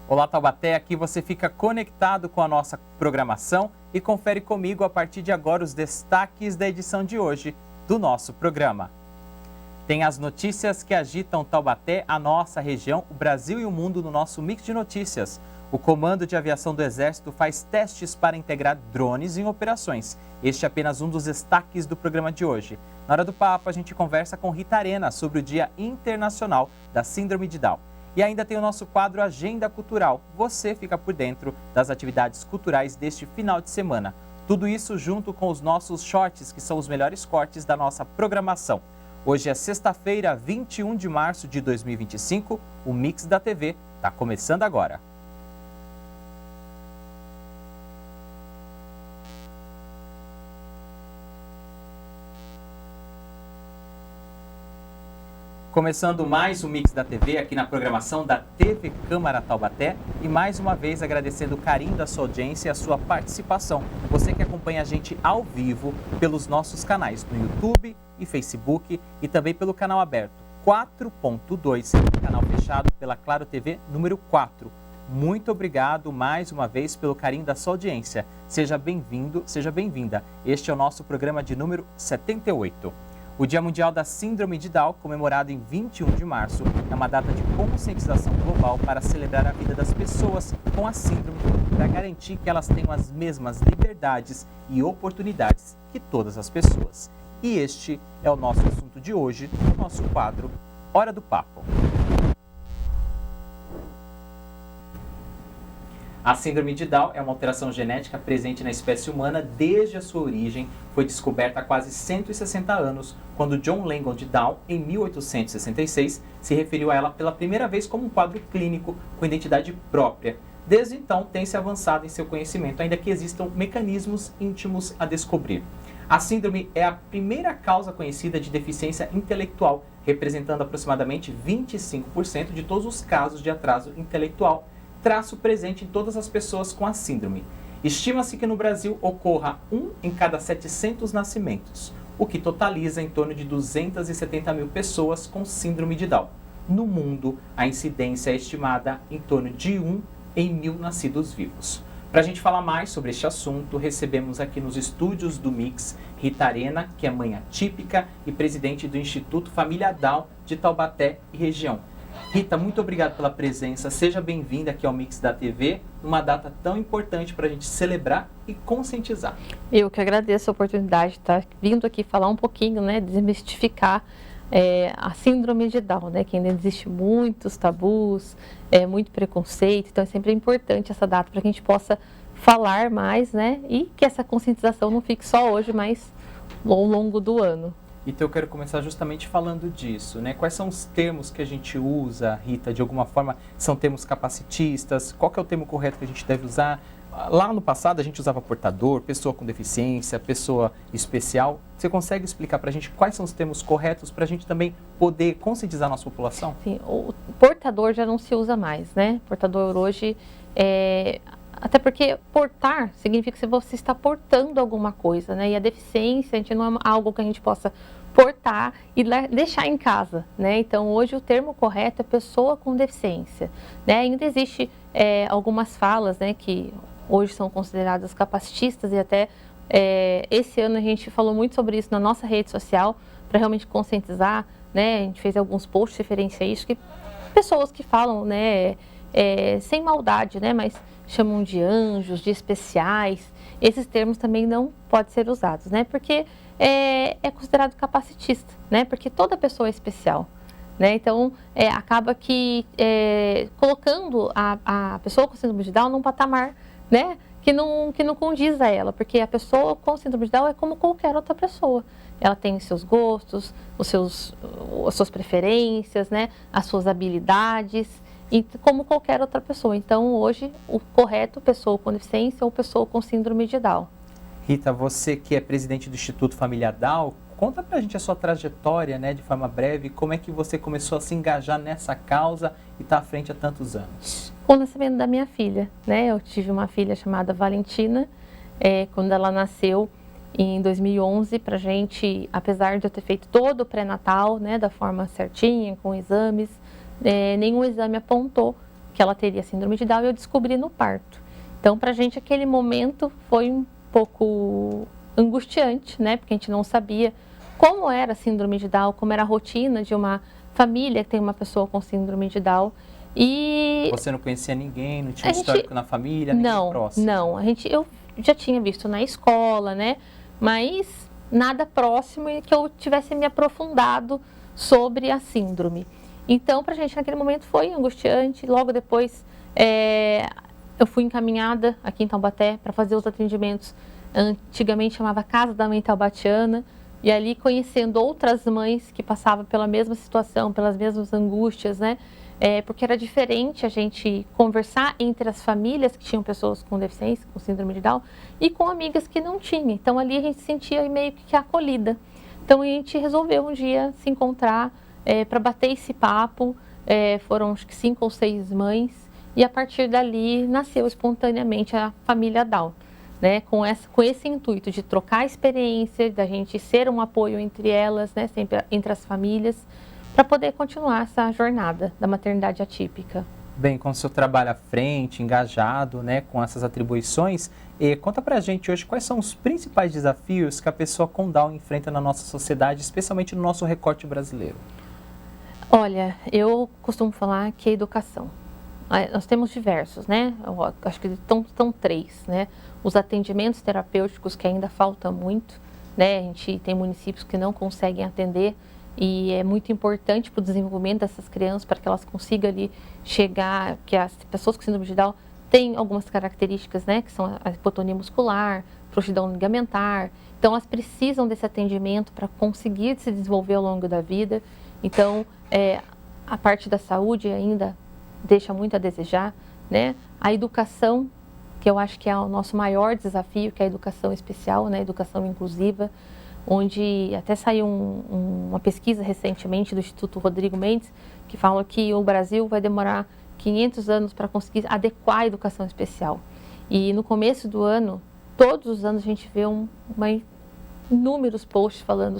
Olá, Taubaté, aqui você fica conectado com a nossa programação e confere comigo a partir de agora os destaques da edição de hoje do nosso programa. Tem as notícias que agitam Taubaté, a nossa região, o Brasil e o mundo no nosso mix de notícias. O Comando de Aviação do Exército faz testes para integrar drones em operações. Este é apenas um dos destaques do programa de hoje. Na hora do papo, a gente conversa com Rita Arena sobre o Dia Internacional da Síndrome de Down. E ainda tem o nosso quadro Agenda Cultural. Você fica por dentro das atividades culturais deste final de semana. Tudo isso junto com os nossos shorts, que são os melhores cortes da nossa programação. Hoje é sexta-feira, 21 de março de 2025. O Mix da TV está começando agora. Começando mais um Mix da TV aqui na programação da TV Câmara Taubaté e mais uma vez agradecendo o carinho da sua audiência e a sua participação. Você que acompanha a gente ao vivo pelos nossos canais no YouTube e Facebook e também pelo canal aberto 4.2, canal fechado pela Claro TV número 4. Muito obrigado mais uma vez pelo carinho da sua audiência. Seja bem-vindo, seja bem-vinda. Este é o nosso programa de número 78. O Dia Mundial da Síndrome de Down, comemorado em 21 de março, é uma data de conscientização global para celebrar a vida das pessoas com a síndrome, para garantir que elas tenham as mesmas liberdades e oportunidades que todas as pessoas. E este é o nosso assunto de hoje, no nosso quadro Hora do Papo. A síndrome de Down é uma alteração genética presente na espécie humana desde a sua origem. Foi descoberta há quase 160 anos, quando John Langdon de Down, em 1866, se referiu a ela pela primeira vez como um quadro clínico com identidade própria. Desde então, tem-se avançado em seu conhecimento, ainda que existam mecanismos íntimos a descobrir. A síndrome é a primeira causa conhecida de deficiência intelectual, representando aproximadamente 25% de todos os casos de atraso intelectual, traço presente em todas as pessoas com a síndrome. Estima-se que no Brasil ocorra 1 em cada 700 nascimentos, o que totaliza em torno de 270 mil pessoas com síndrome de Down. No mundo, a incidência é estimada em torno de 1 em 1.000 nascidos vivos. Para a gente falar mais sobre este assunto, recebemos aqui nos estúdios do Mix Rita Arena, que é mãe atípica e presidente do Instituto Família Down de Taubaté e região. Rita, muito obrigado pela presença. Seja bem-vinda aqui ao Mix da TV, numa data tão importante para a gente celebrar e conscientizar. Eu que agradeço a oportunidade de estar vindo aqui falar um pouquinho, desmistificar a síndrome de Down, que ainda existe muitos tabus, muito preconceito, então é sempre importante essa data para que a gente possa falar mais, e que essa conscientização não fique só hoje, mas ao longo do ano. Então eu quero começar justamente falando disso, Quais são os termos que a gente usa, Rita, de alguma forma? São termos capacitistas? Qual que é o termo correto que a gente deve usar? Lá no passado a gente usava portador, pessoa com deficiência, pessoa especial. Você consegue explicar para a gente quais são os termos corretos para a gente também poder conscientizar a nossa população? Sim, o portador já não se usa mais, Portador hoje até porque portar significa que você está portando alguma coisa, E a deficiência, a gente não é algo que a gente possa portar e deixar em casa, Então, hoje o termo correto é pessoa com deficiência, Ainda existe algumas falas, que hoje são consideradas capacitistas e até esse ano a gente falou muito sobre isso na nossa rede social para realmente conscientizar, A gente fez alguns posts referente a isso, que pessoas que falam, sem maldade, mas chamam de anjos, de especiais, esses termos também não podem ser usados, Porque é considerado capacitista, Porque toda pessoa é especial, Então, acaba que colocando a pessoa com síndrome de Down num patamar, que não condiz a ela, porque a pessoa com síndrome de Down é como qualquer outra pessoa. Ela tem seus gostos, as suas preferências, as suas habilidades, e como qualquer outra pessoa. Então, hoje, o correto, pessoa com deficiência ou pessoa com síndrome de Down. Rita, você que é presidente do Instituto Família Down, conta pra gente a sua trajetória, de forma breve, como é que você começou a se engajar nessa causa e está à frente há tantos anos? Com o nascimento da minha filha, Eu tive uma filha chamada Valentina, quando ela nasceu em 2011, pra gente, apesar de eu ter feito todo o pré-natal, da forma certinha, com exames, nenhum exame apontou que ela teria síndrome de Down e eu descobri no parto. Então, para a gente, aquele momento foi um pouco angustiante, né? Porque a gente não sabia como era a síndrome de Down, como era a rotina de uma família que tem uma pessoa com síndrome de Down. E você não conhecia ninguém, não tinha histórico na família, ninguém próximo? Não, eu já tinha visto na escola, né? Mas nada próximo e que eu tivesse me aprofundado sobre a síndrome. Então, para a gente naquele momento foi angustiante. Logo depois, eu fui encaminhada aqui em Taubaté para fazer os atendimentos. Antigamente chamava Casa da Mãe Taubatiana. E ali conhecendo outras mães que passavam pela mesma situação, pelas mesmas angústias, né? Porque era diferente a gente conversar entre as famílias que tinham pessoas com deficiência, com síndrome de Down, e com amigas que não tinham. Então ali a gente se sentia meio que acolhida. Então a gente resolveu um dia se encontrar para bater esse papo. Foram acho que 5 ou 6 mães, e a partir dali nasceu espontaneamente a família Down. Né, com esse intuito de trocar experiência, da gente ser um apoio entre elas, né, sempre entre as famílias, para poder continuar essa jornada da maternidade atípica. Bem, com o seu trabalho à frente, engajado, né, com essas atribuições, conta pra gente hoje quais são os principais desafios que a pessoa com Down enfrenta na nossa sociedade, especialmente no nosso recorte brasileiro. Olha, eu costumo falar que a educação. Nós temos diversos, né? Eu acho que estão 3, né? Os atendimentos terapêuticos, que ainda falta muito, né? A gente tem municípios que não conseguem atender e é muito importante para o desenvolvimento dessas crianças, para que elas consigam ali chegar, que as pessoas com síndrome de Down têm algumas características, né? Que são a hipotonia muscular, frouxidão ligamentar. Então, elas precisam desse atendimento para conseguir se desenvolver ao longo da vida. Então, a parte da saúde ainda deixa muito a desejar, né? A educação, que eu acho que é o nosso maior desafio, que é a educação especial, né? A educação inclusiva, onde até saiu uma pesquisa recentemente do Instituto Rodrigo Mendes, que fala que o Brasil vai demorar 500 anos para conseguir adequar a educação especial. E no começo do ano, todos os anos a gente vê inúmeros posts falando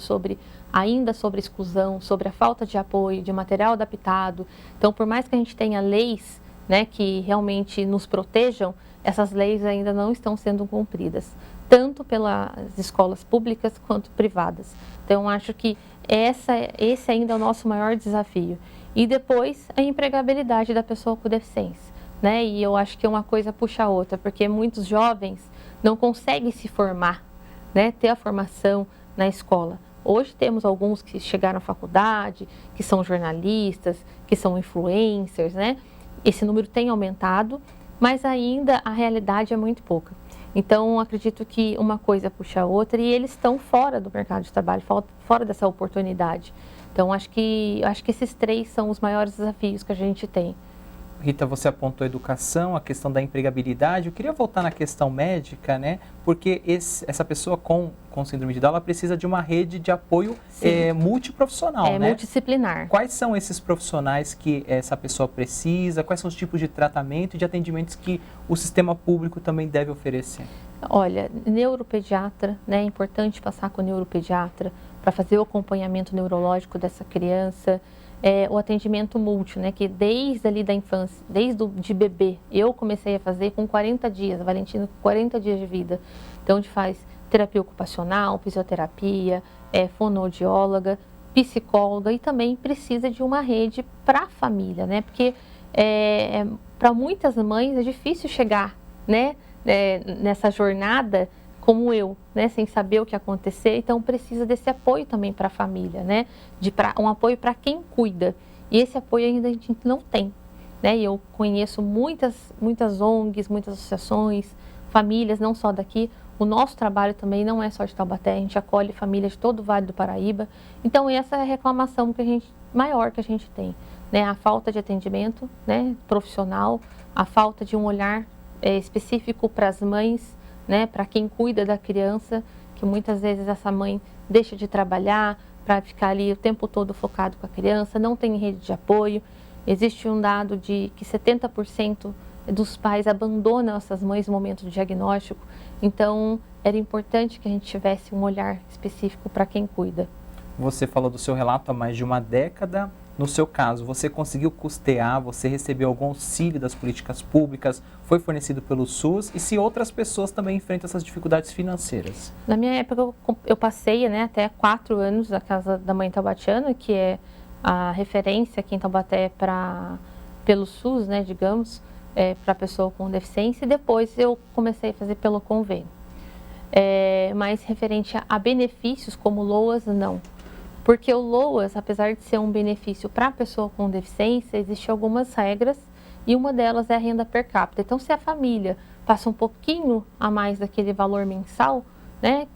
ainda sobre exclusão, sobre a falta de apoio, de material adaptado. Então, por mais que a gente tenha leis, né, que realmente nos protejam, essas leis ainda não estão sendo cumpridas, tanto pelas escolas públicas quanto privadas. Então, acho que esse ainda é o nosso maior desafio. E depois, a empregabilidade da pessoa com deficiência, né? E eu acho que uma coisa puxa a outra, porque muitos jovens não conseguem se formar, né, ter a formação na escola. Hoje temos alguns que chegaram à faculdade, que são jornalistas, que são influencers, né? Esse número tem aumentado, mas ainda a realidade é muito pouca. Então, acredito que uma coisa puxa a outra e eles estão fora do mercado de trabalho, fora dessa oportunidade. Então, acho que esses 3 são os maiores desafios que a gente tem. Rita, você apontou a educação, a questão da empregabilidade. Eu queria voltar na questão médica, né? Porque essa pessoa com síndrome de Down, ela precisa de uma rede de apoio multiprofissional, né? Multidisciplinar. Quais são esses profissionais que essa pessoa precisa? Quais são os tipos de tratamento e de atendimentos que o sistema público também deve oferecer? Olha, neuropediatra, né? É importante passar com o neuropediatra para fazer o acompanhamento neurológico dessa criança. O atendimento múltiplo, né, que desde ali da infância, de bebê, eu comecei a fazer com 40 dias, a Valentina com 40 dias de vida. Então, a gente faz terapia ocupacional, fisioterapia, fonoaudióloga, psicóloga e também precisa de uma rede para a família, né, porque para muitas mães é difícil chegar, né, nessa jornada como eu, né, sem saber o que acontecer, então precisa desse apoio também para a família, né, um apoio para quem cuida, e esse apoio ainda a gente não tem, né, e eu conheço muitas ONGs, muitas associações, famílias, não só daqui, o nosso trabalho também não é só de Taubaté, a gente acolhe famílias de todo o Vale do Paraíba, então essa é a reclamação maior que a gente tem, né, a falta de atendimento, né, profissional, a falta de um olhar específico para as mães, né, para quem cuida da criança, que muitas vezes essa mãe deixa de trabalhar para ficar ali o tempo todo focado com a criança, não tem rede de apoio. Existe um dado de que 70% dos pais abandonam essas mães no momento do diagnóstico, então era importante que a gente tivesse um olhar específico para quem cuida. Você falou do seu relato há mais de uma década, No seu caso, você conseguiu custear, você recebeu algum auxílio das políticas públicas, foi fornecido pelo SUS, e se outras pessoas também enfrentam essas dificuldades financeiras? Na minha época, eu passei, né, até 4 anos na Casa da Mãe Taubatiana, que é a referência aqui em Taubaté pelo SUS, né, digamos, para pessoa com deficiência, e depois eu comecei a fazer pelo convênio. Mas referente a benefícios como LOAS, não. Porque o LOAS, apesar de ser um benefício para a pessoa com deficiência, existem algumas regras e uma delas é a renda per capita. Então, se a família passa um pouquinho a mais daquele valor mensal, né,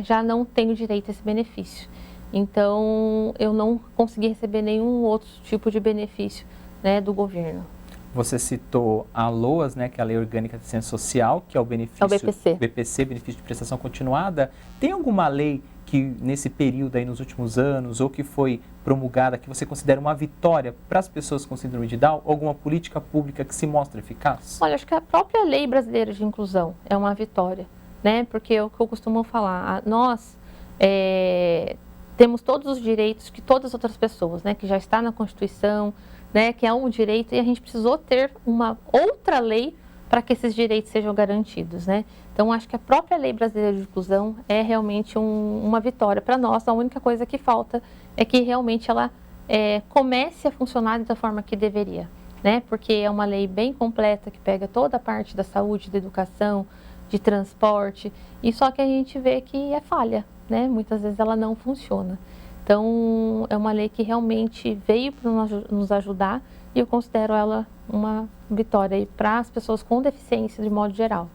já não tem o direito a esse benefício. Então, eu não consegui receber nenhum outro tipo de benefício, né, do governo. Você citou a LOAS, né, que é a Lei Orgânica de Assistência Social, que é o benefício... É o BPC. BPC, Benefício de Prestação Continuada. Tem alguma lei que nesse período aí nos últimos anos, ou que foi promulgada, que você considera uma vitória para as pessoas com síndrome de Down? Alguma política pública que se mostra eficaz? Olha, acho que a própria Lei Brasileira de Inclusão é uma vitória, né? Porque é o que eu costumo falar, nós temos todos os direitos que todas as outras pessoas, né? Que já está na Constituição, né? Que é um direito, e a gente precisou ter uma outra lei para que esses direitos sejam garantidos, né? Então, acho que a própria Lei Brasileira de Inclusão é realmente uma vitória para nós. A única coisa que falta é que realmente ela comece a funcionar da forma que deveria, né? Porque é uma lei bem completa, que pega toda a parte da saúde, da educação, de transporte, e só que a gente vê que é falha, né? Muitas vezes ela não funciona. Então, é uma lei que realmente veio para nos ajudar, e eu considero ela uma vitória para as pessoas com deficiência de modo geral.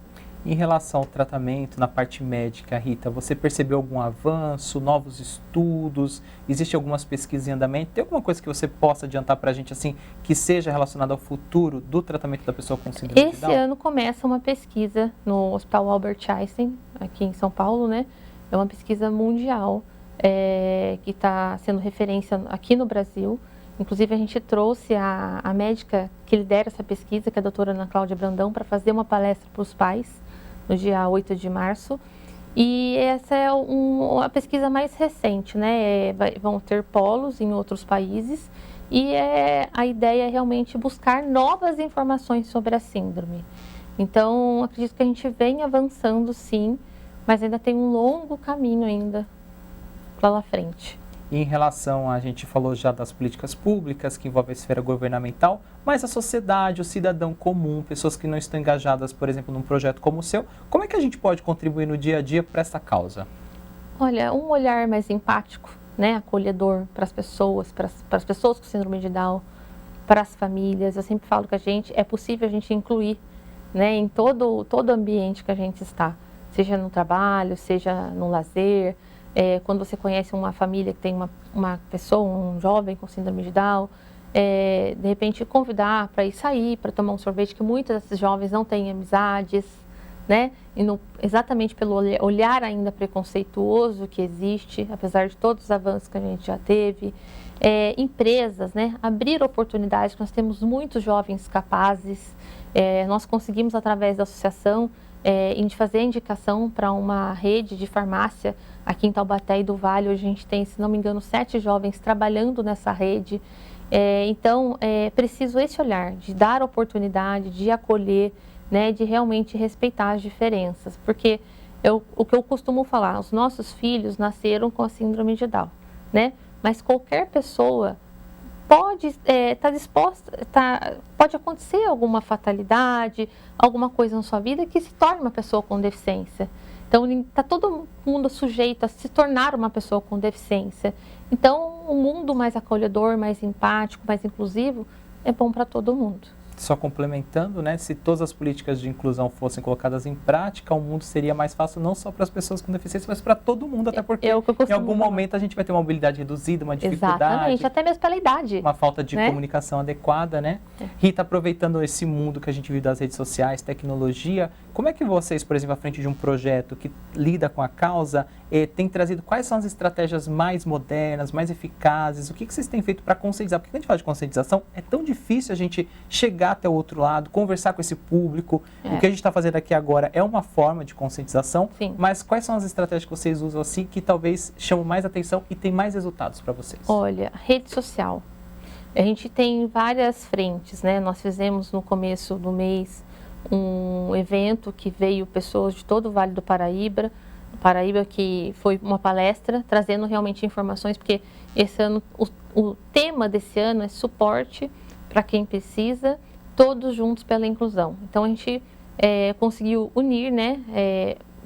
Em relação ao tratamento na parte médica, Rita, você percebeu algum avanço, novos estudos? Existem algumas pesquisas em andamento? Tem alguma coisa que você possa adiantar para a gente, assim, que seja relacionada ao futuro do tratamento da pessoa com síndrome de Down? Esse ano começa uma pesquisa no Hospital Albert Einstein, aqui em São Paulo, né? É uma pesquisa mundial que está sendo referência aqui no Brasil. Inclusive, a gente trouxe a médica que lidera essa pesquisa, que é a doutora Ana Cláudia Brandão, para fazer uma palestra para os pais no dia 8 de março. E essa é a pesquisa mais recente, né? Vão ter polos em outros países, e a ideia é realmente buscar novas informações sobre a síndrome. Então, acredito que a gente vem avançando, sim, mas ainda tem um longo caminho ainda lá frente. E em relação, a gente falou já das políticas públicas, que envolvem a esfera governamental, mas a sociedade, o cidadão comum, pessoas que não estão engajadas, por exemplo, num projeto como o seu, como é que a gente pode contribuir no dia a dia para essa causa? Olha, um olhar mais empático, né, acolhedor para as pessoas com síndrome de Down, para as famílias. Eu sempre falo que é possível a gente incluir, né, em todo ambiente que a gente está, seja no trabalho, seja no lazer. Quando você conhece uma família que tem uma pessoa, um jovem com síndrome de Down, de repente convidar para ir sair, para tomar um sorvete, que muitos desses jovens não têm amizades, né? E exatamente pelo olhar ainda preconceituoso que existe, apesar de todos os avanços que a gente já teve. Empresas, né? Abrir oportunidades, nós temos muitos jovens capazes, nós conseguimos através da associação fazer a indicação para uma rede de farmácia aqui em Taubaté e do Vale. Hoje a gente tem, se não me engano, 7 jovens trabalhando nessa rede. Então, é preciso esse olhar de dar oportunidade, de acolher, né, de realmente respeitar as diferenças. Porque o que eu costumo falar, os nossos filhos nasceram com a síndrome de Down, né? Mas qualquer pessoa pode estar disposta, pode acontecer alguma fatalidade, alguma coisa na sua vida que se torne uma pessoa com deficiência. Então, está todo mundo sujeito a se tornar uma pessoa com deficiência. Então, um mundo mais acolhedor, mais empático, mais inclusivo, é bom para todo mundo. Só complementando, né, se todas as políticas de inclusão fossem colocadas em prática, o mundo seria mais fácil não só para as pessoas com deficiência, mas para todo mundo, até porque em algum momento a gente vai ter uma mobilidade reduzida, uma dificuldade. Exatamente, até mesmo pela idade. Uma falta de comunicação adequada, né? Rita, aproveitando esse mundo que a gente vive das redes sociais, tecnologia, como é que vocês, por exemplo, à frente de um projeto que lida com a causa, tem trazido, quais são as estratégias mais modernas, mais eficazes? O que vocês têm feito para conscientizar? Porque quando a gente fala de conscientização, é tão difícil a gente chegar até o outro lado, conversar com esse público. O que a gente está fazendo aqui agora é uma forma de conscientização, sim, mas quais são as estratégias que vocês usam assim que talvez chamam mais atenção e tem mais resultados para vocês? Olha, rede social, A gente tem várias frentes, né? Nós fizemos no começo do mês um evento que veio pessoas de todo o Vale do Paraíba, que foi uma palestra trazendo realmente informações, porque esse ano, o tema desse ano é suporte para quem precisa, todos juntos pela inclusão. Então a gente conseguiu unir, né,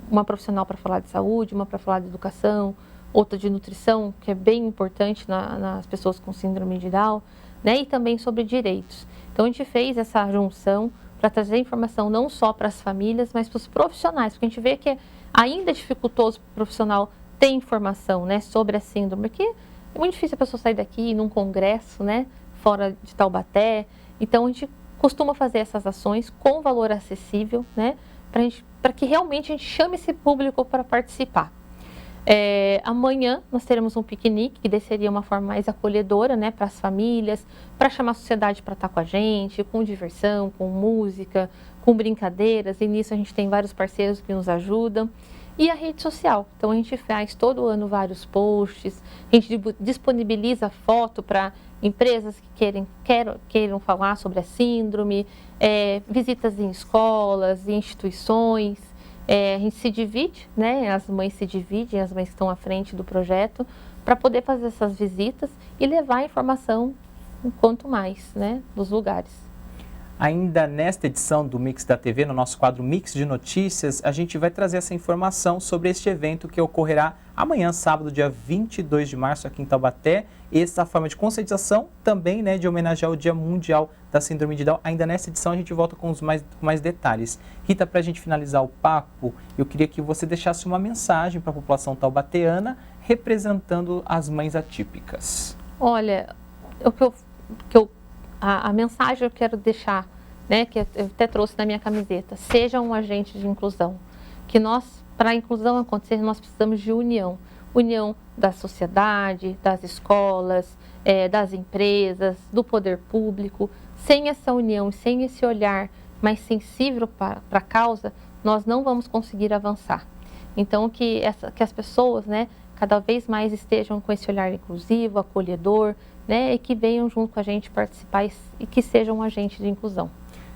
uma profissional para falar de saúde, uma para falar de educação, outra de nutrição, que é bem importante nas pessoas com síndrome de Down, né, e também sobre direitos. Então a gente fez essa junção para trazer informação não só para as famílias, mas para os profissionais, porque a gente vê que ainda é dificultoso para o profissional ter informação, né, sobre a síndrome, porque é muito difícil a pessoa sair daqui e ir num congresso, né, fora de Taubaté. Então a gente costuma fazer essas ações com valor acessível, né, para que realmente a gente chame esse público para participar. Amanhã nós teremos um piquenique, que seria uma forma mais acolhedora, né, para as famílias, para chamar a sociedade para estar com a gente, com diversão, com música, com brincadeiras, e nisso a gente tem vários parceiros que nos ajudam. E a rede social, então a gente faz todo ano vários posts, a gente disponibiliza foto para empresas que queiram falar sobre a síndrome, visitas em escolas, em instituições. A gente se divide, né? As mães se dividem, as mães que estão à frente do projeto, para poder fazer essas visitas e levar a informação quanto mais, né, dos lugares. Ainda nesta edição do Mix da TV, no nosso quadro Mix de Notícias, a gente vai trazer essa informação sobre este evento que ocorrerá amanhã, sábado, dia 22 de março, aqui em Taubaté. Essa forma de conscientização também, né, de homenagear o Dia Mundial da Síndrome de Down. Ainda nessa edição a gente volta com mais detalhes. Rita, para a gente finalizar o papo, eu queria que você deixasse uma mensagem para a população taubateana representando as mães atípicas. Olha, a mensagem eu quero deixar, né, que eu até trouxe na minha camiseta: seja um agente de inclusão. Que para a inclusão acontecer, nós precisamos de união. União da sociedade, das escolas, das empresas, do poder público. Sem essa união, sem esse olhar mais sensível para a causa, nós não vamos conseguir avançar. Então, que as pessoas, né, cada vez mais estejam com esse olhar inclusivo, acolhedor, né, e que venham junto com a gente participar e que sejam um agente de inclusão.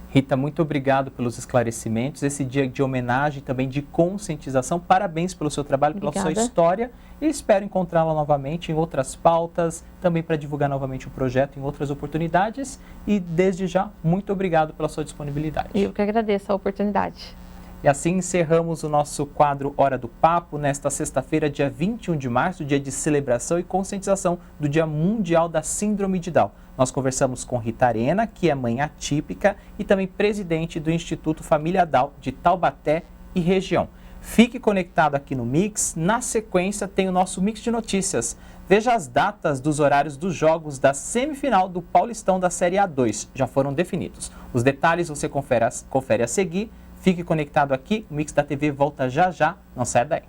Rita, muito obrigado pelos esclarecimentos, esse dia de homenagem e também de conscientização. Parabéns pelo seu trabalho, pela sua história, e espero encontrá-la novamente em outras pautas, também para divulgar novamente o projeto em outras oportunidades. E desde já, muito obrigado pela sua disponibilidade. Eu que agradeço a oportunidade. E assim encerramos o nosso quadro Hora do Papo, nesta sexta-feira, dia 21 de março, dia de celebração e conscientização do Dia Mundial da Síndrome de Down. Nós conversamos com Rita Arena, que é mãe atípica e também presidente do Instituto Família Down de Taubaté e região. Fique conectado aqui no Mix. Na sequência tem o nosso Mix de Notícias. Veja as datas dos horários dos jogos da semifinal do Paulistão da Série A2. Já foram definidos. Os detalhes você confere a seguir. Fique conectado aqui, o Mix da TV volta já já, não saia daí.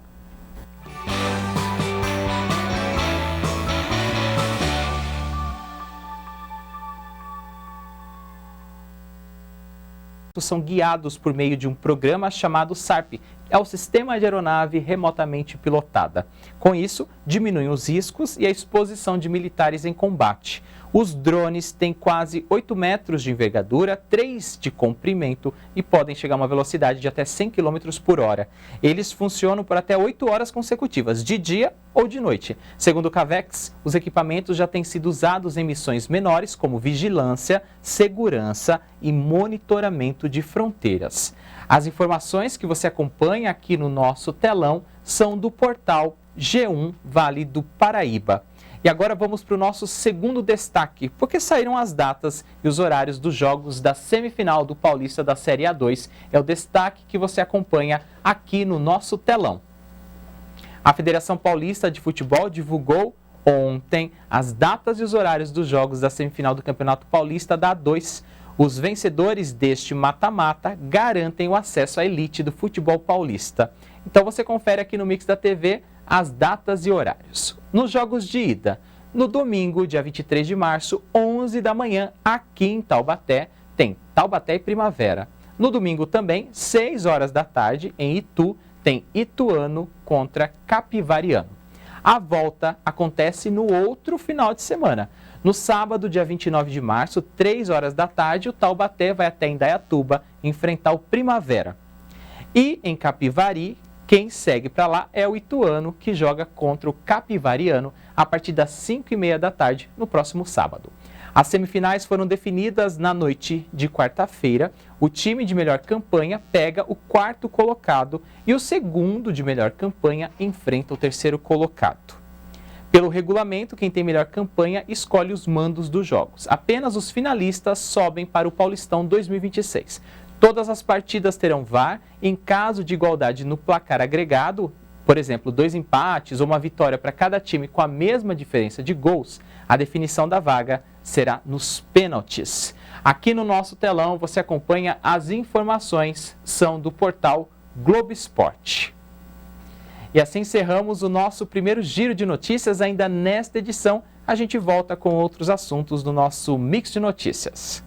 São guiados por meio de um programa chamado SARP, é o Sistema de Aeronave Remotamente Pilotada. Com isso, diminuem os riscos e a exposição de militares em combate. Os drones têm quase 8 metros de envergadura, 3 de comprimento e podem chegar a uma velocidade de até 100 km por hora. Eles funcionam por até 8 horas consecutivas, de dia ou de noite. Segundo o CAVEX, os equipamentos já têm sido usados em missões menores, como vigilância, segurança e monitoramento de fronteiras. As informações que você acompanha aqui no nosso telão são do portal G1 Vale do Paraíba. E agora vamos para o nosso segundo destaque, porque saíram as datas e os horários dos jogos da semifinal do Paulista da Série A2. É o destaque que você acompanha aqui no nosso telão. A Federação Paulista de Futebol divulgou ontem as datas e os horários dos jogos da semifinal do Campeonato Paulista da A2. Os vencedores deste mata-mata garantem o acesso à elite do futebol paulista. Então você confere aqui no Mix da TV as datas e horários. Nos jogos de ida, no domingo, dia 23 de março, 11 da manhã, aqui em Taubaté, tem Taubaté e Primavera. No domingo também, 6 horas da tarde, em Itu, tem Ituano contra Capivariano. A volta acontece no outro final de semana. No sábado, dia 29 de março, 3 horas da tarde, o Taubaté vai até Indaiatuba enfrentar o Primavera. E em Capivari, quem segue para lá é o Ituano, que joga contra o Capivariano a partir das 5h30 da tarde no próximo sábado. As semifinais foram definidas na noite de quarta-feira. O time de melhor campanha pega o quarto colocado e o segundo de melhor campanha enfrenta o terceiro colocado. Pelo regulamento, quem tem melhor campanha escolhe os mandos dos jogos. Apenas os finalistas sobem para o Paulistão 2026. Todas as partidas terão VAR. Em caso de igualdade no placar agregado, por exemplo, 2 empates ou uma vitória para cada time com a mesma diferença de gols, a definição da vaga será nos pênaltis. Aqui no nosso telão você acompanha as informações, são do portal Globo Esporte. E assim encerramos o nosso primeiro giro de notícias. Ainda nesta edição, a gente volta com outros assuntos do nosso Mix de Notícias.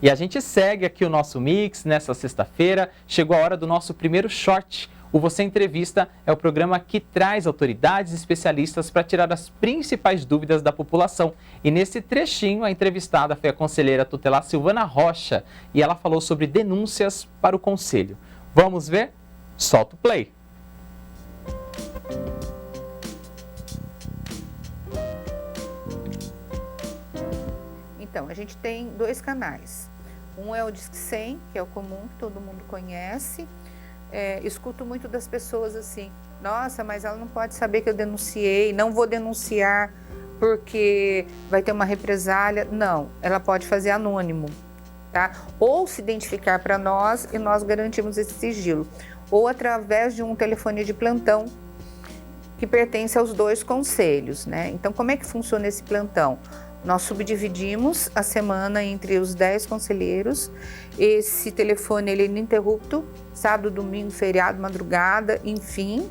E a gente segue aqui o nosso Mix nessa sexta-feira. Chegou a hora do nosso primeiro short. O Você Entrevista é o programa que traz autoridades e especialistas para tirar as principais dúvidas da população. E nesse trechinho, a entrevistada foi a conselheira tutelar Silvana Rocha e ela falou sobre denúncias para o Conselho. Vamos ver? Solta o play! Então, a gente tem 2 canais. Um é o Disque 100, que é o comum, que todo mundo conhece. Escuto muito das pessoas assim, nossa, mas ela não pode saber que eu denunciei, não vou denunciar porque vai ter uma represália. Não, ela pode fazer anônimo, tá? Ou se identificar para nós e nós garantimos esse sigilo. Ou através de um telefone de plantão que pertence aos 2 conselhos, né? Então, como é que funciona esse plantão? Nós subdividimos a semana entre os 10 conselheiros. Esse telefone ele é ininterrupto, sábado, domingo, feriado, madrugada, enfim.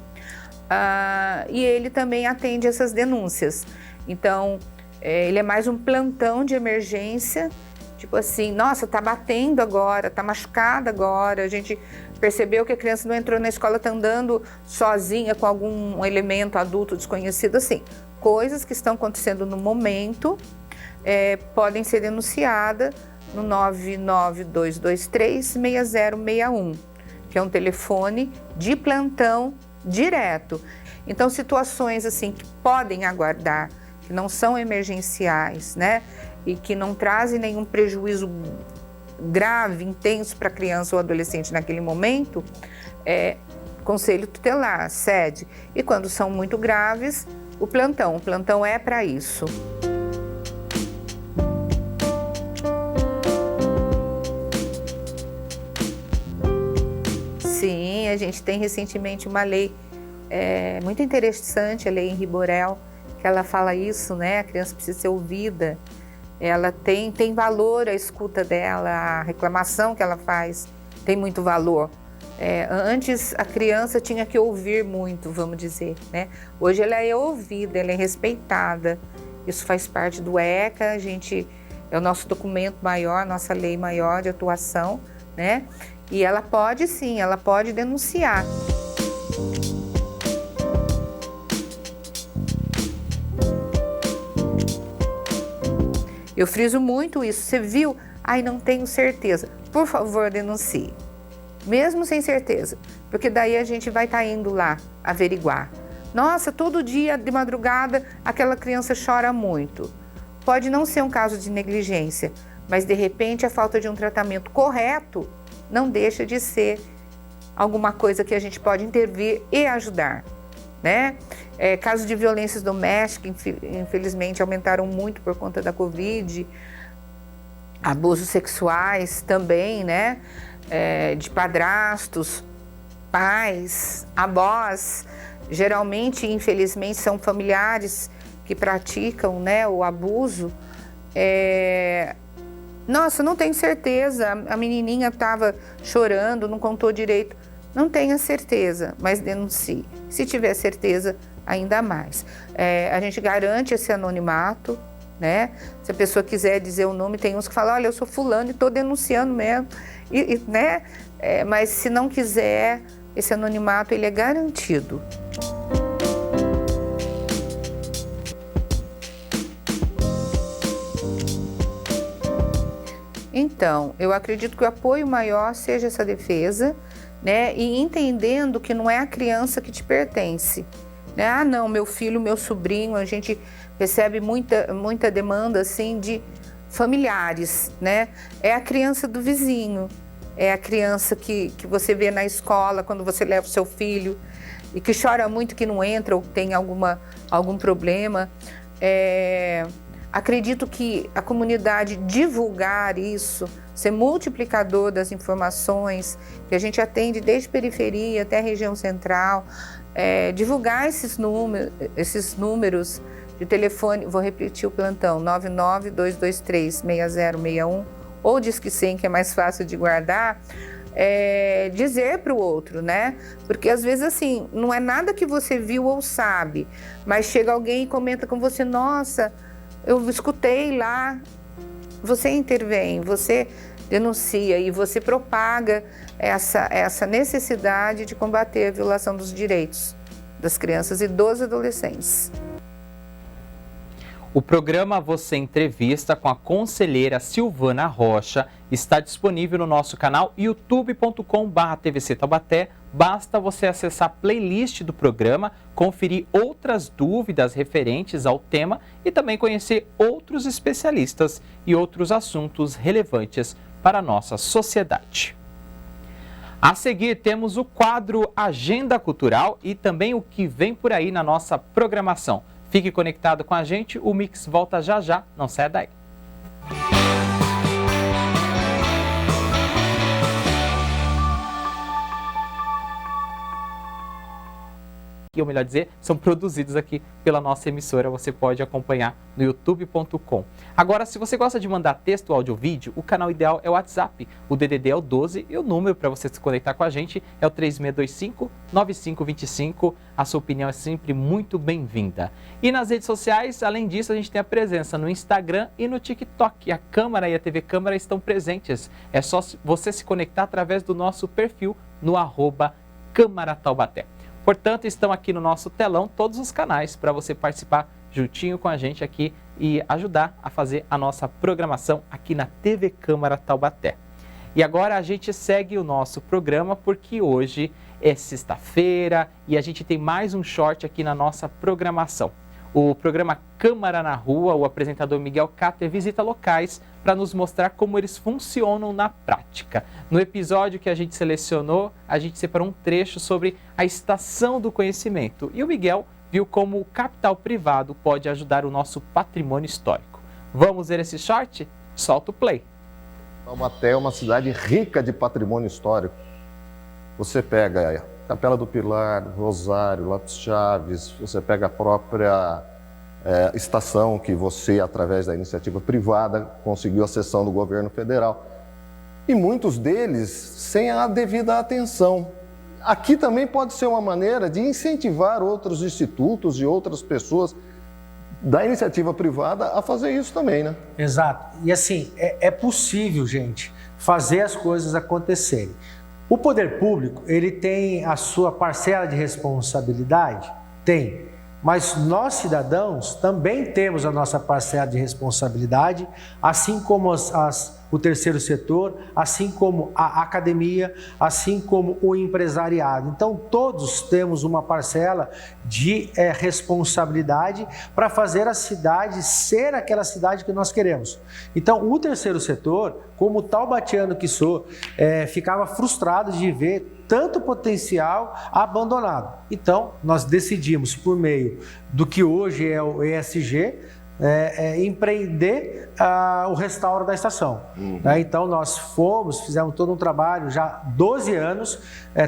E ele também atende essas denúncias. Então, ele é mais um plantão de emergência, tipo assim, nossa, tá batendo agora, tá machucada agora, a gente percebeu que a criança não entrou na escola, tá andando sozinha com algum elemento adulto desconhecido, assim. Coisas que estão acontecendo no momento podem ser denunciadas no 99223-6061, que é um telefone de plantão direto. Então, situações assim que podem aguardar, que não são emergenciais, né? E que não trazem nenhum prejuízo grave, intenso para a criança ou adolescente naquele momento, conselho tutelar, sede. E quando são muito graves, o plantão é para isso. Sim, a gente tem recentemente uma lei muito interessante, a lei Henri Borel, que ela fala isso, né? A criança precisa ser ouvida, ela tem valor a escuta dela, a reclamação que ela faz tem muito valor. Antes a criança tinha que ouvir muito, vamos dizer, né? Hoje ela é ouvida, ela é respeitada. Isso faz parte do ECA, é o nosso documento maior, nossa lei maior de atuação, né? E ela pode sim, ela pode denunciar. Eu friso muito isso. Você viu? Ai, não tenho certeza. Por favor, denuncie. Mesmo sem certeza, porque daí a gente vai estar indo lá averiguar. Nossa, todo dia de madrugada aquela criança chora muito. Pode não ser um caso de negligência, mas de repente a falta de um tratamento correto não deixa de ser alguma coisa que a gente pode intervir e ajudar, né? Casos de violências domésticas, infelizmente, aumentaram muito por conta da Covid. Abusos sexuais também, né? De padrastos, pais, avós. Geralmente, infelizmente, são familiares que praticam, né, o abuso. Nossa, não tenho certeza, a menininha estava chorando, não contou direito. Não tenha certeza, mas denuncie. Se tiver certeza, ainda mais. A gente garante esse anonimato, né? Se a pessoa quiser dizer o nome, tem uns que falam, olha, eu sou fulano e estou denunciando mesmo, né? Mas se não quiser, esse anonimato ele é garantido. Então, eu acredito que o apoio maior seja essa defesa, né? E entendendo que não é a criança que te pertence, né? Ah, não, meu filho, meu sobrinho, a gente recebe muita demanda, assim, de familiares, né? É a criança do vizinho, é a criança que você vê na escola quando você leva o seu filho e que chora muito, que não entra ou tem algum problema. Acredito que a comunidade divulgar isso, ser multiplicador das informações, que a gente atende desde periferia até a região central, divulgar esses números de telefone, vou repetir o plantão, 992236061, ou Disque 100, que é mais fácil de guardar, dizer para o outro, né? Porque às vezes assim, não é nada que você viu ou sabe, mas chega alguém e comenta com você, nossa, eu escutei lá, você intervém, você denuncia e você propaga essa necessidade de combater a violação dos direitos das crianças e dos adolescentes. O programa Você Entrevista com a conselheira Silvana Rocha está disponível no nosso canal youtube.com/TVC Taubaté. Basta você acessar a playlist do programa, conferir outras dúvidas referentes ao tema e também conhecer outros especialistas e outros assuntos relevantes para a nossa sociedade. A seguir, temos o quadro Agenda Cultural e também o que vem por aí na nossa programação. Fique conectado com a gente, o Mix volta já já, não saia daí. Ou melhor dizer, são produzidos aqui pela nossa emissora, você pode acompanhar no youtube.com. Agora, se você gosta de mandar texto, áudio ou vídeo, o canal ideal é o WhatsApp, o DDD é o 12 e o número para você se conectar com a gente é o 3625-9525, a sua opinião é sempre muito bem-vinda. E nas redes sociais, além disso, a gente tem a presença no Instagram e no TikTok, a Câmara e a TV Câmara estão presentes, é só você se conectar através do nosso perfil no @Câmara Taubaté. Portanto, estão aqui no nosso telão todos os canais para você participar juntinho com a gente aqui e ajudar a fazer a nossa programação aqui na TV Câmara Taubaté. E agora a gente segue o nosso programa porque hoje é sexta-feira e a gente tem mais um short aqui na nossa programação. O programa Câmara na Rua, o apresentador Miguel Cáter visita locais para nos mostrar como eles funcionam na prática. No episódio que a gente selecionou, a gente separou um trecho sobre a Estação do Conhecimento e o Miguel viu como o capital privado pode ajudar o nosso patrimônio histórico. Vamos ver esse short? Solta o play. Taubaté é uma cidade rica de patrimônio histórico. Você pega a Capela do Pilar, Rosário, Lopes Chaves, você pega a própria estação que você, através da iniciativa privada, conseguiu a cessão do governo federal. E muitos deles sem a devida atenção. Aqui também pode ser uma maneira de incentivar outros institutos e outras pessoas da iniciativa privada a fazer isso também, né? Exato. E assim, é possível, gente, fazer as coisas acontecerem. O poder público, ele tem a sua parcela de responsabilidade? Tem. Mas nós, cidadãos, também temos a nossa parcela de responsabilidade, assim como o terceiro setor, assim como a academia, assim como o empresariado. Então, todos temos uma parcela de responsabilidade para fazer a cidade ser aquela cidade que nós queremos. Então, o terceiro setor, como taubatiano que sou, ficava frustrado de ver tanto potencial abandonado. Então, nós decidimos, por meio do que hoje é o ESG, empreender o restauro da estação. Então, nós fizemos todo um trabalho, já há 12 anos,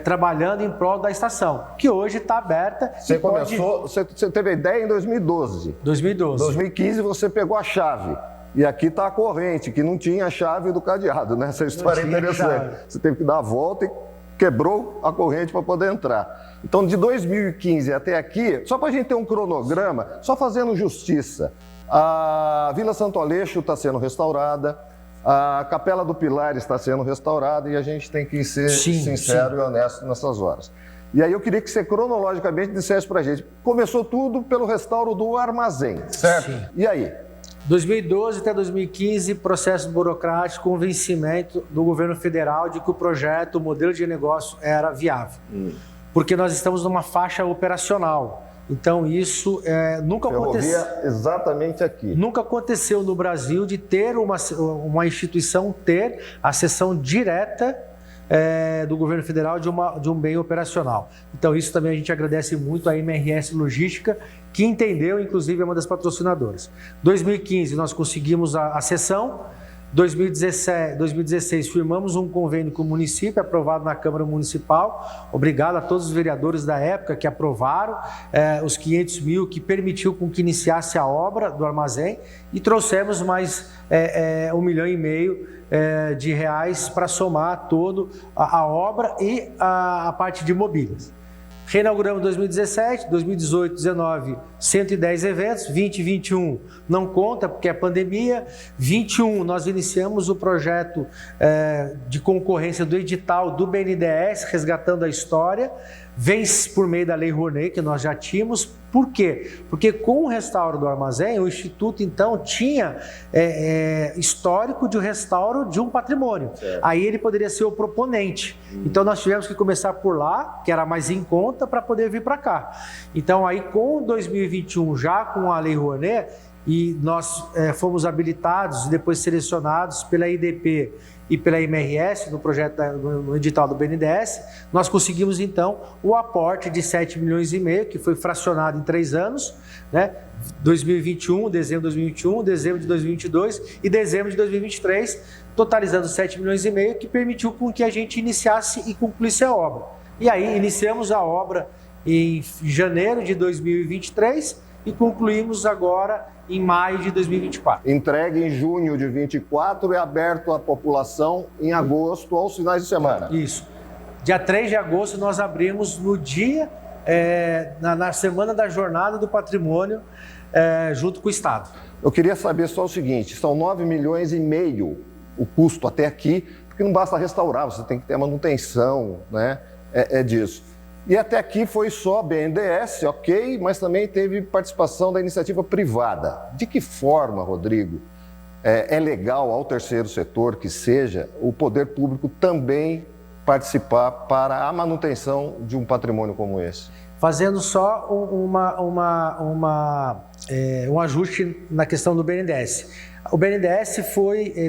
trabalhando em prol da estação, que hoje está aberta. Você teve a ideia em 2012. 2012. 2015 você pegou a chave. E aqui está a corrente, que não tinha a chave do cadeado, né? Essa história é interessante. Você teve que dar a volta e quebrou a corrente para poder entrar. Então, de 2015 até aqui, só para a gente ter um cronograma, só fazendo justiça, a Vila Santo Aleixo está sendo restaurada, a Capela do Pilar está sendo restaurada e a gente tem que ser sincero e honesto nessas horas. E aí eu queria que você cronologicamente dissesse para a gente, começou tudo pelo restauro do armazém, certo? Sim. E aí? 2012 até 2015, processo burocrático, convencimento do governo federal de que o projeto, o modelo de negócio era viável. Porque nós estamos numa faixa operacional. Então isso nunca aconteceu. Exatamente aqui. Nunca aconteceu no Brasil de ter uma instituição ter a cessão direta do governo federal de um bem operacional. Então isso também a gente agradece muito à MRS Logística, que entendeu, inclusive é uma das patrocinadoras. 2015 nós conseguimos a cessão. 2016 firmamos um convênio com o município, aprovado na Câmara Municipal. Obrigado a todos os vereadores da época que aprovaram os 500 mil, que permitiu com que iniciasse a obra do armazém, e trouxemos mais R$1,5 milhão de reais para somar toda a obra e a parte de mobílias. Reinauguramos em 2017, 2018, 2019, 110 eventos, 20 21 não conta porque é pandemia, 21 nós iniciamos o projeto de concorrência do edital do BNDES, Resgatando a História, vem por meio da Lei Rouanet, que nós já tínhamos. Por quê? Porque com o restauro do armazém, o Instituto então tinha histórico de um restauro de um patrimônio. Aí ele poderia ser o proponente. Então nós tivemos que começar por lá, que era mais em conta, para poder vir para cá. Então aí com 2021, já com a Lei Rouanet, e nós fomos habilitados e depois selecionados pela IDP e pela MRS no projeto no edital do BNDES, nós conseguimos então o aporte de R$7,5 milhões, que foi fracionado em 3 anos, né? 2021, dezembro de 2021, dezembro de 2022 e dezembro de 2023, totalizando R$7,5 milhões, que permitiu com que a gente iniciasse e concluísse a obra. E aí iniciamos a obra em janeiro de 2023 e concluímos agora em maio de 2024. Entregue em junho de 2024 e aberto à população em agosto, aos finais de semana. Isso. Dia 3 de agosto nós abrimos no dia, na semana da Jornada do Patrimônio, junto com o Estado. Eu queria saber só o seguinte, são R$9,5 milhões o custo até aqui, porque não basta restaurar, você tem que ter manutenção, né? É disso. E até aqui foi só BNDES, ok, mas também teve participação da iniciativa privada. De que forma, Rodrigo, é legal ao terceiro setor que seja o poder público também participar para a manutenção de um patrimônio como esse? Fazendo só um ajuste na questão do BNDES. O BNDES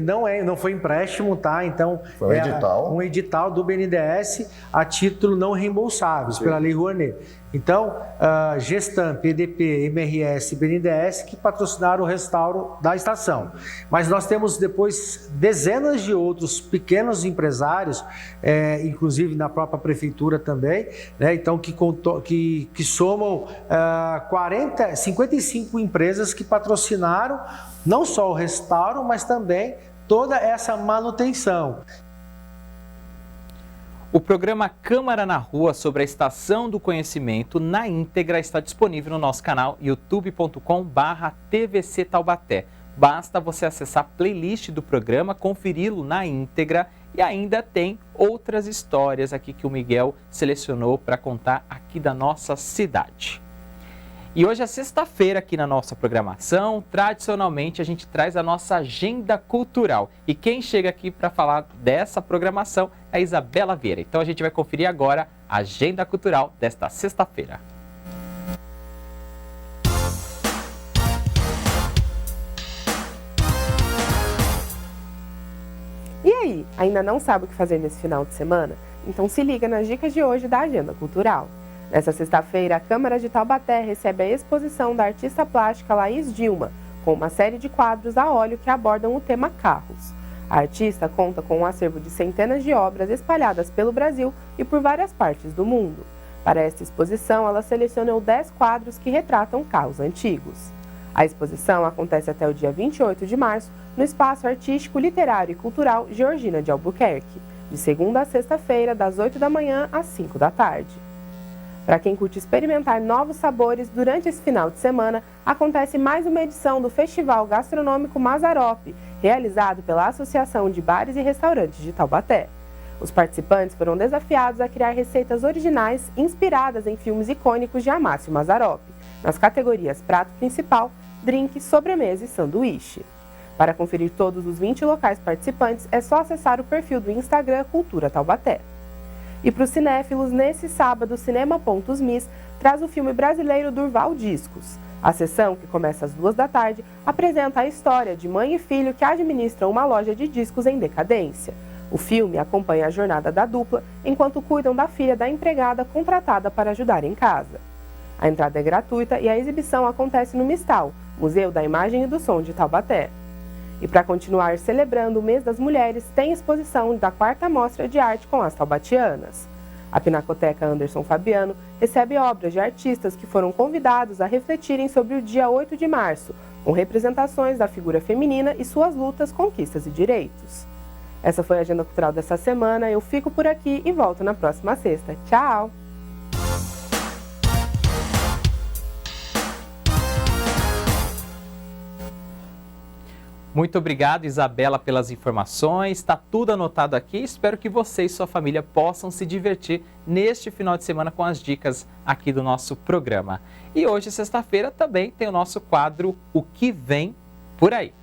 não foi empréstimo, tá? Então, foi um edital do BNDES a título não reembolsáveis pela Lei Rouanet. Então, Gestamp, EDP, MRS e BNDES que patrocinaram o restauro da estação. Mas nós temos depois dezenas de outros pequenos empresários, inclusive na própria prefeitura também, né? Então, que somam 55 empresas que patrocinaram não só o restauro, mas também toda essa manutenção. O programa Câmara na Rua sobre a Estação do Conhecimento na íntegra está disponível no nosso canal youtube.com/TVC Taubaté. Basta você acessar a playlist do programa, conferi-lo na íntegra e ainda tem outras histórias aqui que o Miguel selecionou para contar aqui da nossa cidade. E hoje é sexta-feira aqui na nossa programação, tradicionalmente a gente traz a nossa agenda cultural. E quem chega aqui para falar dessa programação é a Isabela Vieira. Então a gente vai conferir agora a agenda cultural desta sexta-feira. E aí, ainda não sabe o que fazer nesse final de semana? Então se liga nas dicas de hoje da agenda cultural. Nesta sexta-feira, a Câmara de Taubaté recebe a exposição da artista plástica Laís Dilma, com uma série de quadros a óleo que abordam o tema carros. A artista conta com um acervo de centenas de obras espalhadas pelo Brasil e por várias partes do mundo. Para esta exposição, ela selecionou 10 quadros que retratam carros antigos. A exposição acontece até o dia 28 de março no Espaço Artístico, Literário e Cultural Georgina de Albuquerque, de segunda a sexta-feira, das 8 da manhã às 5 da tarde. Para quem curte experimentar novos sabores, durante esse final de semana acontece mais uma edição do Festival Gastronômico Mazzaropi, realizado pela Associação de Bares e Restaurantes de Taubaté. Os participantes foram desafiados a criar receitas originais inspiradas em filmes icônicos de Amácio Mazzaropi, nas categorias Prato Principal drink, sobremesa e sanduíche. Para conferir todos os 20 locais participantes, é só acessar o perfil do Instagram Cultura Taubaté. E para os cinéfilos, nesse sábado, Cinema.mis traz o filme brasileiro Durval Discos. A sessão, que começa às 2 da tarde, apresenta a história de mãe e filho que administram uma loja de discos em decadência. O filme acompanha a jornada da dupla enquanto cuidam da filha da empregada contratada para ajudar em casa. A entrada é gratuita e a exibição acontece no Mistal, Museu da Imagem e do Som de Taubaté. E para continuar celebrando o Mês das Mulheres, tem exposição da 4ª Mostra de Arte com as taubatianas. A Pinacoteca Anderson Fabiano recebe obras de artistas que foram convidados a refletirem sobre o dia 8 de março, com representações da figura feminina e suas lutas, conquistas e direitos. Essa foi a Agenda Cultural dessa semana. Eu fico por aqui e volto na próxima sexta. Tchau! Muito obrigado, Isabela, pelas informações. Está tudo anotado aqui. Espero que você e sua família possam se divertir neste final de semana com as dicas aqui do nosso programa. E hoje, sexta-feira, também tem o nosso quadro O Que Vem Por Aí.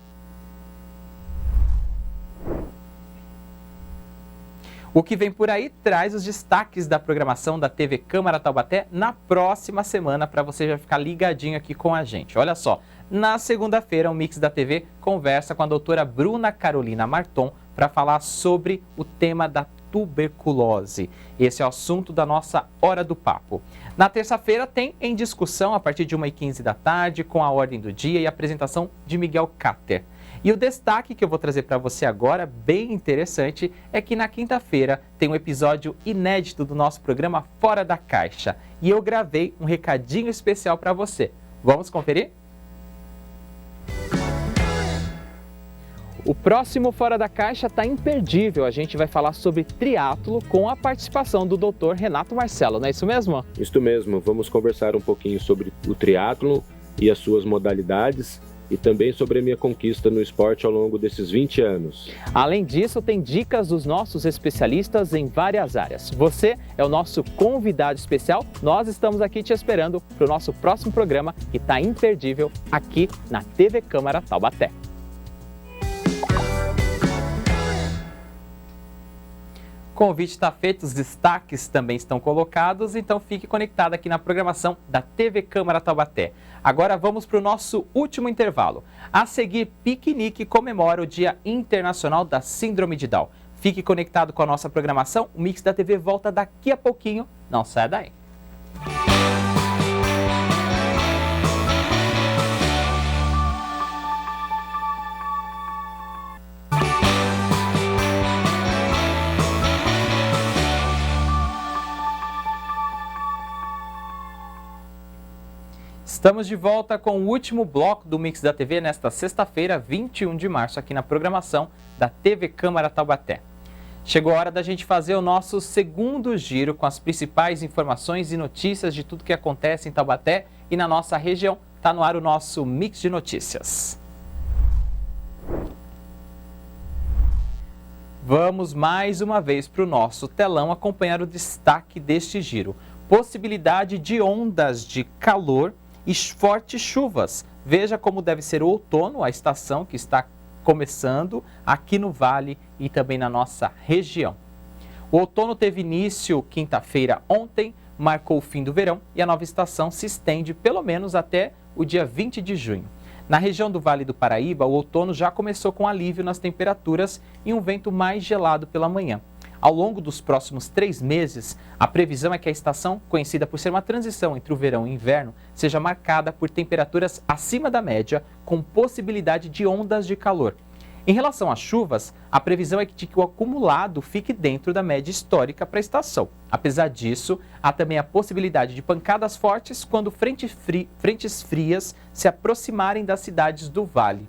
O Que Vem Por Aí traz os destaques da programação da TV Câmara Taubaté na próxima semana, para você já ficar ligadinho aqui com a gente. Olha só, na segunda-feira o Mix da TV conversa com a doutora Bruna Carolina Marton para falar sobre o tema da tuberculose. Esse é o assunto da nossa Hora do Papo. Na terça-feira tem Em Discussão, a partir de 1h15 da tarde, com a ordem do dia e a apresentação de Miguel Cáter. E o destaque que eu vou trazer para você agora, bem interessante, é que na quinta-feira tem um episódio inédito do nosso programa Fora da Caixa. E eu gravei um recadinho especial para você. Vamos conferir? O próximo Fora da Caixa está imperdível. A gente vai falar sobre triatlo com a participação do Dr. Renato Marcelo, não é isso mesmo? Isso mesmo. Vamos conversar um pouquinho sobre o triatlo e as suas modalidades, e também sobre a minha conquista no esporte ao longo desses 20 anos. Além disso, tem dicas dos nossos especialistas em várias áreas. Você é o nosso convidado especial. Nós estamos aqui te esperando para o nosso próximo programa, que está imperdível aqui na TV Câmara Taubaté. O convite está feito, os destaques também estão colocados, então fique conectado aqui na programação da TV Câmara Taubaté. Agora vamos para o nosso último intervalo. A seguir, Piquenique comemora o Dia Internacional da Síndrome de Down. Fique conectado com a nossa programação, o Mix da TV volta daqui a pouquinho, não saia daí. Estamos de volta com o último bloco do Mix da TV nesta sexta-feira, 21 de março, aqui na programação da TV Câmara Taubaté. Chegou a hora da gente fazer o nosso segundo giro com as principais informações e notícias de tudo que acontece em Taubaté e na nossa região. Está no ar o nosso Mix de Notícias. Vamos mais uma vez para o nosso telão acompanhar o destaque deste giro. Possibilidade de ondas de calor e fortes chuvas. Veja como deve ser o outono, a estação que está começando aqui no Vale e também na nossa região. O outono teve início quinta-feira ontem, marcou o fim do verão e a nova estação se estende pelo menos até o dia 20 de junho. Na região do Vale do Paraíba, o outono já começou com alívio nas temperaturas e um vento mais gelado pela manhã. Ao longo dos próximos 3 meses, a previsão é que a estação, conhecida por ser uma transição entre o verão e o inverno, seja marcada por temperaturas acima da média, com possibilidade de ondas de calor. Em relação às chuvas, a previsão é de que o acumulado fique dentro da média histórica para a estação. Apesar disso, há também a possibilidade de pancadas fortes quando frentes frias se aproximarem das cidades do Vale.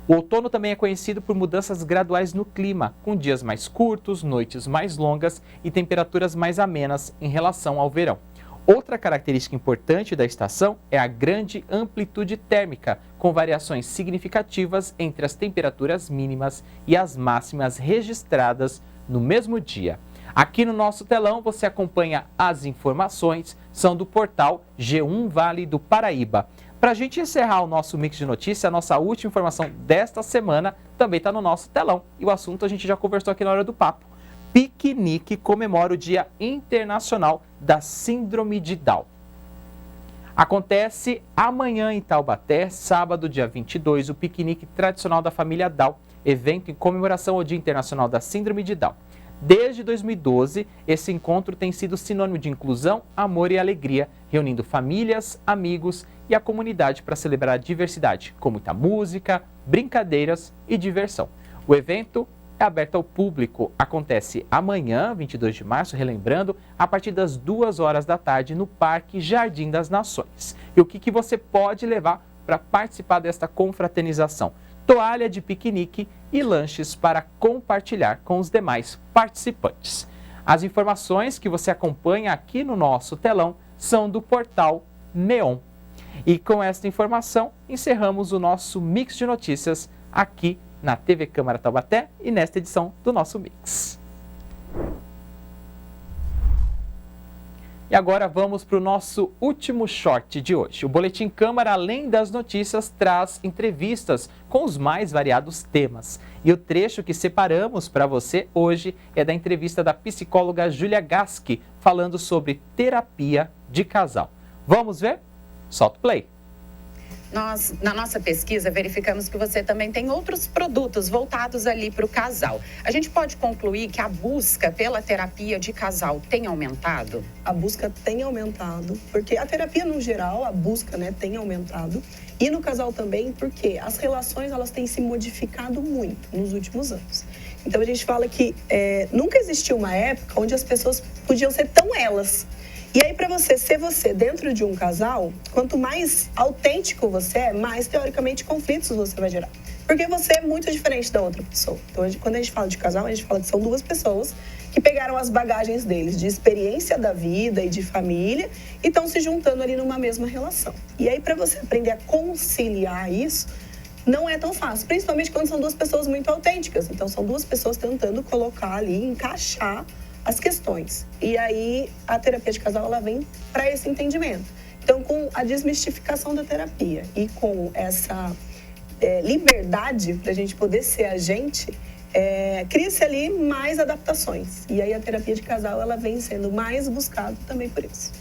O outono também é conhecido por mudanças graduais no clima, com dias mais curtos, noites mais longas e temperaturas mais amenas em relação ao verão. Outra característica importante da estação é a grande amplitude térmica, com variações significativas entre as temperaturas mínimas e as máximas registradas no mesmo dia. Aqui no nosso telão você acompanha as informações, são do portal G1 Vale do Paraíba. para a gente encerrar o nosso Mix de Notícias, a nossa última informação desta semana também está no nosso telão. E o assunto a gente já conversou aqui na hora do papo. Piquenique comemora o Dia Internacional da Síndrome de Down. Acontece amanhã em Taubaté, sábado, dia 22, o piquenique tradicional da família Down, evento em comemoração ao Dia Internacional da Síndrome de Down. Desde 2012, esse encontro tem sido sinônimo de inclusão, amor e alegria, reunindo famílias, amigos e a comunidade para celebrar a diversidade, com muita música, brincadeiras e diversão. O evento é aberto ao público, acontece amanhã, 22 de março, relembrando, a partir das 2 horas da tarde no Parque Jardim das Nações. E o que você pode levar para participar desta confraternização? Toalha de piquenique e lanches para compartilhar com os demais participantes. As informações que você acompanha aqui no nosso telão são do portal Neon. E com esta informação, encerramos o nosso Mix de Notícias aqui na TV Câmara Taubaté e nesta edição do nosso Mix. E agora vamos para o nosso último short de hoje. O Boletim Câmara, além das notícias, traz entrevistas com os mais variados temas. E o trecho que separamos para você hoje é da entrevista da psicóloga Júlia Gaschi, falando sobre terapia de casal. Vamos ver? Solta o play! Nós, na nossa pesquisa, verificamos que você também tem outros produtos voltados ali para o casal. A gente pode concluir que a busca pela terapia de casal tem aumentado? A busca tem aumentado, porque a terapia no geral, a busca, né, tem aumentado. E no casal também, porque as relações elas têm se modificado muito nos últimos anos. Então a gente fala que nunca existiu uma época onde as pessoas podiam ser tão elas. E aí, para você ser você dentro de um casal, quanto mais autêntico você é, mais, teoricamente, conflitos você vai gerar. Porque você é muito diferente da outra pessoa. Então, quando a gente fala de casal, a gente fala que são duas pessoas que pegaram as bagagens deles de experiência da vida e de família e estão se juntando ali numa mesma relação. E aí, para você aprender a conciliar isso, não é tão fácil. Principalmente quando são duas pessoas muito autênticas. Então, são duas pessoas tentando colocar ali, encaixar as questões. E aí a terapia de casal ela vem para esse entendimento. Então, com a desmistificação da terapia e com essa liberdade para a gente poder ser a gente, cria-se ali mais adaptações. E aí a terapia de casal ela vem sendo mais buscada também por isso.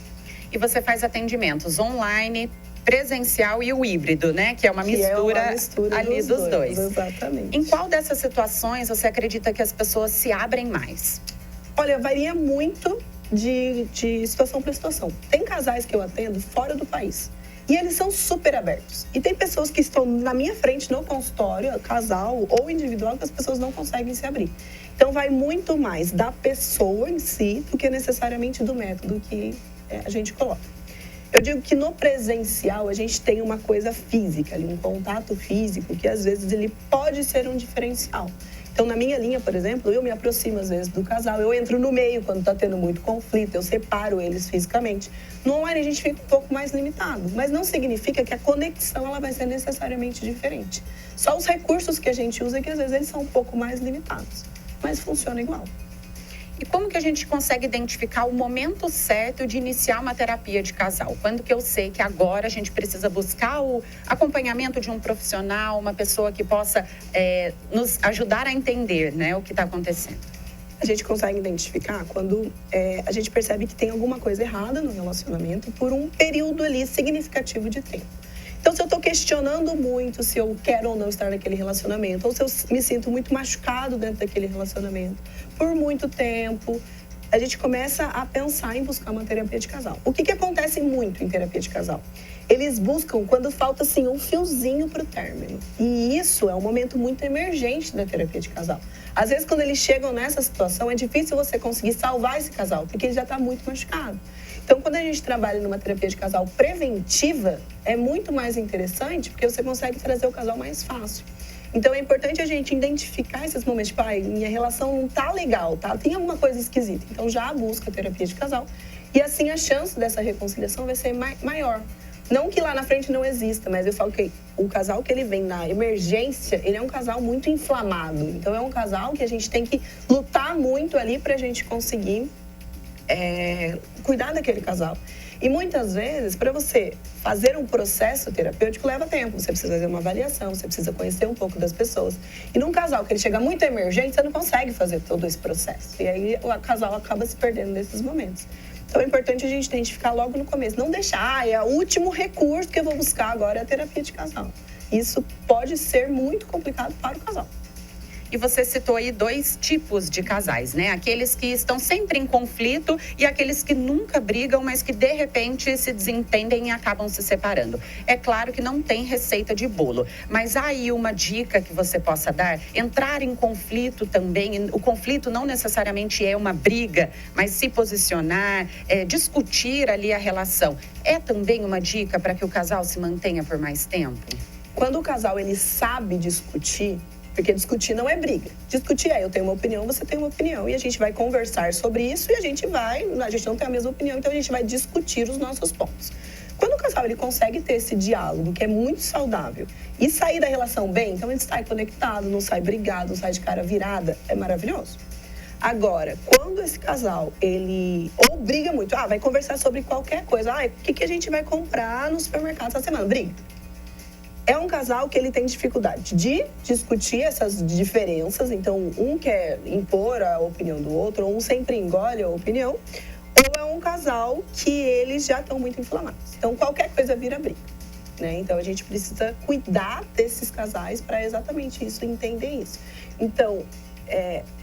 E você faz atendimentos online, presencial e o híbrido, né? Que é uma mistura ali dos dois. Exatamente. Em qual dessas situações você acredita que as pessoas se abrem mais? Olha, varia muito de situação para situação. Tem casais que eu atendo fora do país e eles são super abertos. E tem pessoas que estão na minha frente no consultório, casal ou individual, que as pessoas não conseguem se abrir. Então vai muito mais da pessoa em si do que necessariamente do método que a gente coloca. Eu digo que no presencial a gente tem uma coisa física, ali, um contato físico que às vezes ele pode ser um diferencial. Então, na minha linha, por exemplo, eu me aproximo às vezes do casal, eu entro no meio quando está tendo muito conflito, eu separo eles fisicamente. No online a gente fica um pouco mais limitado, mas não significa que a conexão ela vai ser necessariamente diferente. Só os recursos que a gente usa que às vezes eles são um pouco mais limitados, mas funciona igual. E como que a gente consegue identificar o momento certo de iniciar uma terapia de casal? Quando que eu sei que agora a gente precisa buscar o acompanhamento de um profissional, uma pessoa que possa nos ajudar a entender, né, o que está acontecendo? A gente consegue identificar quando a gente percebe que tem alguma coisa errada no relacionamento por um período ali significativo de tempo. Então, se eu estou questionando muito se eu quero ou não estar naquele relacionamento, ou se eu me sinto muito machucado dentro daquele relacionamento por muito tempo, a gente começa a pensar em buscar uma terapia de casal. O que acontece muito em terapia de casal? Eles buscam quando falta, assim, um fiozinho para o término. E isso é um momento muito emergente da terapia de casal. Às vezes, quando eles chegam nessa situação, é difícil você conseguir salvar esse casal, porque ele já está muito machucado. Então, quando a gente trabalha numa terapia de casal preventiva, é muito mais interessante, porque você consegue trazer o casal mais fácil. Então, é importante a gente identificar esses momentos, tipo, minha relação não tá legal, tá? Tem alguma coisa esquisita. Então, já busca a terapia de casal. E assim, a chance dessa reconciliação vai ser maior. Não que lá na frente não exista, mas eu falo que o casal que ele vem na emergência, ele é um casal muito inflamado. Então, é um casal que a gente tem que lutar muito ali pra gente conseguir cuidar daquele casal. E muitas vezes, para você fazer um processo terapêutico, leva tempo. Você precisa fazer uma avaliação, você precisa conhecer um pouco das pessoas. E num casal que ele chega muito emergente, você não consegue fazer todo esse processo. E aí o casal acaba se perdendo nesses momentos. Então é importante a gente identificar logo no começo. Não deixar, é o último recurso que eu vou buscar agora é a terapia de casal. Isso pode ser muito complicado para o casal. E você citou aí 2 tipos de casais, né? Aqueles que estão sempre em conflito e aqueles que nunca brigam, mas que de repente se desentendem e acabam se separando. É claro que não tem receita de bolo, mas há aí uma dica que você possa dar? Entrar em conflito também, o conflito não necessariamente é uma briga, mas se posicionar, discutir ali a relação. É também uma dica para que o casal se mantenha por mais tempo? Quando o casal ele sabe discutir, porque discutir não é briga. Discutir eu tenho uma opinião, você tem uma opinião. E a gente vai conversar sobre isso e a gente não tem a mesma opinião, então a gente vai discutir os nossos pontos. Quando o casal ele consegue ter esse diálogo, que é muito saudável, e sair da relação bem, então ele sai conectado, não sai brigado, não sai de cara virada, é maravilhoso. Agora, quando esse casal, ele ou briga muito, vai conversar sobre qualquer coisa, o que a gente vai comprar no supermercado essa semana? Briga. É um casal que ele tem dificuldade de discutir essas diferenças, então um quer impor a opinião do outro, ou um sempre engole a opinião, ou é um casal que eles já estão muito inflamados. Então qualquer coisa vira briga, né? Então a gente precisa cuidar desses casais para exatamente isso, entender isso. Então,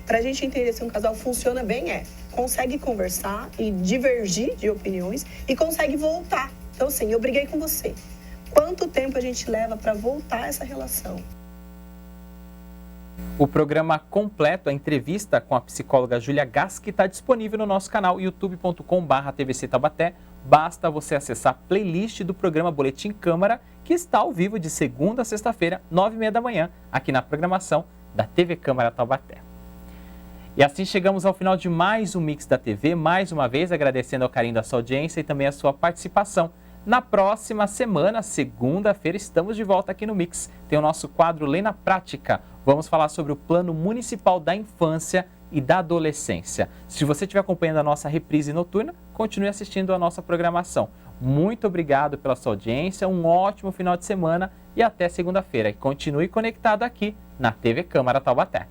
para a gente entender se um casal funciona bem, consegue conversar e divergir de opiniões e consegue voltar. Então assim, eu briguei com você. Quanto tempo a gente leva para voltar essa relação? O programa completo, a entrevista com a psicóloga Júlia Gask, está disponível no nosso canal youtube.com/TVC Taubaté. Basta você acessar a playlist do programa Boletim Câmara, que está ao vivo de segunda a sexta-feira, 9h30 da manhã, aqui na programação da TV Câmara Taubaté. E assim chegamos ao final de mais um Mix da TV, mais uma vez agradecendo ao carinho da sua audiência e também a sua participação. Na próxima semana, segunda-feira, estamos de volta aqui no Mix. Tem o nosso quadro Lê na Prática. Vamos falar sobre o Plano Municipal da Infância e da Adolescência. Se você estiver acompanhando a nossa reprise noturna, continue assistindo a nossa programação. Muito obrigado pela sua audiência, um ótimo final de semana e até segunda-feira. E continue conectado aqui na TV Câmara Taubaté.